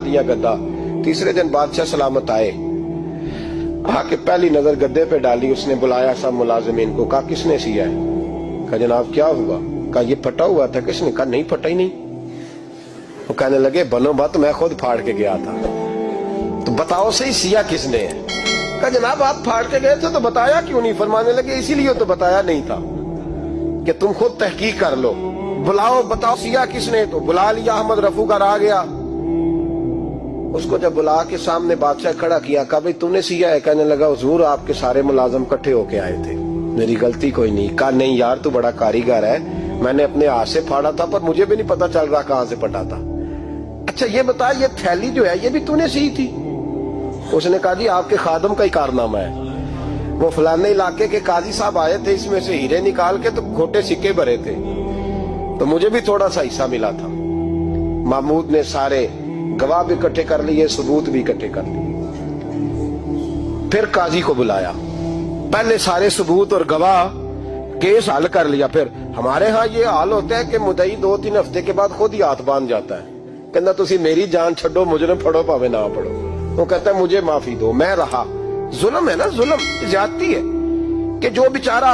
दिया गद्दा। तीसरे दिन बादशाह सलामत आए, आके पहली नजर गद्दे पे डाली। उसने बुलाया सब मुलाजिमीन को, कहा किसने सिया है? कहा जनाब क्या हुआ? कहा ये फटा हुआ था। किसने? कहा नहीं फटा ही नहीं। वो कहने लगे बनो बात, मैं खुद फाड़ के गया था। तो बताओ सही सिया किसने है? कहा जनाब आप फाड़ के गए थे तो बताया क्यों नहीं? फरमाने लगे इसीलिए तो बताया नहीं था कि तुम खुद तहकीक कर लो, बुलाओ बताओ सिया किसने। तो बुला लिया, अहमद रफूगर आ गया। उसको जब बुला के सामने बादशाह खड़ा किया, कहा भाई तूने सिया है? कहने लगा हुजूर आपके सारे मुलाजम इकट्ठे होके आए थे, मेरी गलती कोई नहीं। कहा नहीं यार तू बड़ा कारीगर है, मैंने अपने हाथ से फाड़ा था पर मुझे भी नहीं पता चल रहा कहां से फटा था। अच्छा ये बता ये थैली जो है ये भी तूने सी थी? उसने कहा जी आपके खादम का ही कारनामा है, वो फलाने इलाके के काजी साहब आए थे, इसमें से हीरे निकाल के तो खोटे सिक्के भरे थे, तो मुझे भी थोड़ा सा हिस्सा मिला था। महमूद ने सारे गवाह भी इकट्ठे कर लिए, सबूत भी इकट्ठे कर लिए। फिर काजी को बुलाया, पहले सारे सबूत और गवाह केस हल कर लिया। फिर हमारे यहाँ ये हाल होता है कि मुदई 2-3 हफ्ते के बाद खुद ही हाथ बांध जाता है, कहता तुसी मेरी जान छड़ो, मुजरिम फड़ो पावे ना पड़ो। वो कहता है मुझे माफी दो, मैं रहा। जुल्म है ना, जुल्म ज्यादती है कि जो बेचारा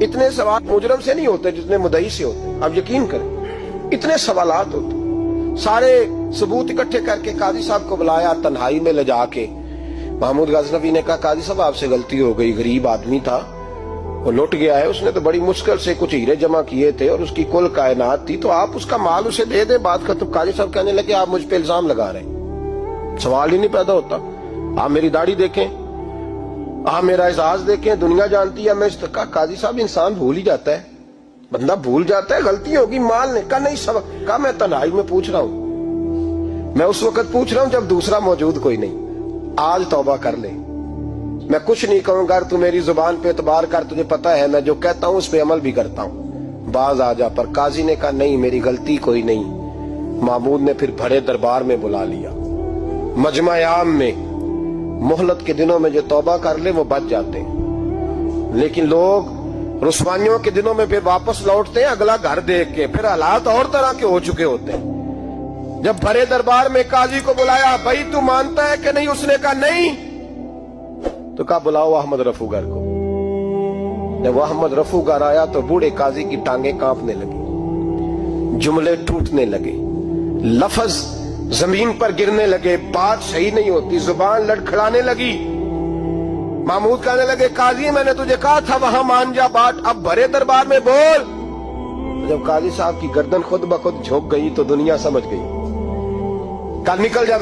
इतने सवाल मुजरिम से नहीं होते जितने मुदई से होते। आप यकीन करें इतने सवालात होते। सारे सबूत इकट्ठे करके काजी साहब को बुलाया, तन्हाई में ले जाके महमूद गजनवी ने कहा काजी साहब आपसे गलती हो गई, गरीब आदमी था, वो लुट गया है, उसने तो बड़ी मुश्किल से कुछ हीरे जमा किए थे और उसकी कुल कायनात थी, तो आप उसका माल उसे दे दे, बात खत्म। काजी साहब कहने लगे आप मुझ पे इल्जाम लगा रहे हैं, सवाल ही नहीं पैदा होता। आप मेरी दाढ़ी देखें, आप मेरा एजाज देखें, दुनिया जानती है मैं इस तरह। काजी साहब इंसान भूल ही जाता है, बंदा भूल जाता है, गलती होगी माल ने। कहा नहीं सब, कहा मैं तन्हाई में पूछ रहा हूं, मैं उस वक्त पूछ रहा हूं जब दूसरा मौजूद कोई नहीं। आज तौबा कर ले, मैं कुछ नहीं कहूंगा, तू मेरी जुबान पे एतबार कर, तुझे पता है मैं जो कहता हूं उस पे अमल भी करता हूं, बाज आ जा। पर काजी ने कहा नहीं मेरी गलती कोई नहीं। महमूद ने फिर बड़े दरबार में बुला लिया, मजमा आम में। मोहलत के दिनों में जो तौबा कर ले वो बच जाते हैं, लेकिन लोग रुस्वानियों के दिनों में फिर वापस लौटते हैं अगला घर देख के, फिर हालात और तरह के हो चुके होते हैं। जब बड़े दरबार में काजी को बुलाया, भाई तू मानता है कि नहीं? उसने कहा नहीं। तो कहा बुलाओ अहमद रफूगर को। जब अहमद रफूगर आया तो बूढ़े काजी की टांगे कांपने लगी, जुमले टूटने लगे, लफ्ज जमीन पर गिरने लगे, बात सही नहीं होती, जुबान लड़खड़ाने लगी। महमूद कहने लगे काजी मैंने तुझे कहा था वहां मान जा बात, अब बड़े दरबार में बोल। जब काजी साहब की गर्दन खुद ब खुद झुक गई तो दुनिया समझ गई, कल निकल जा।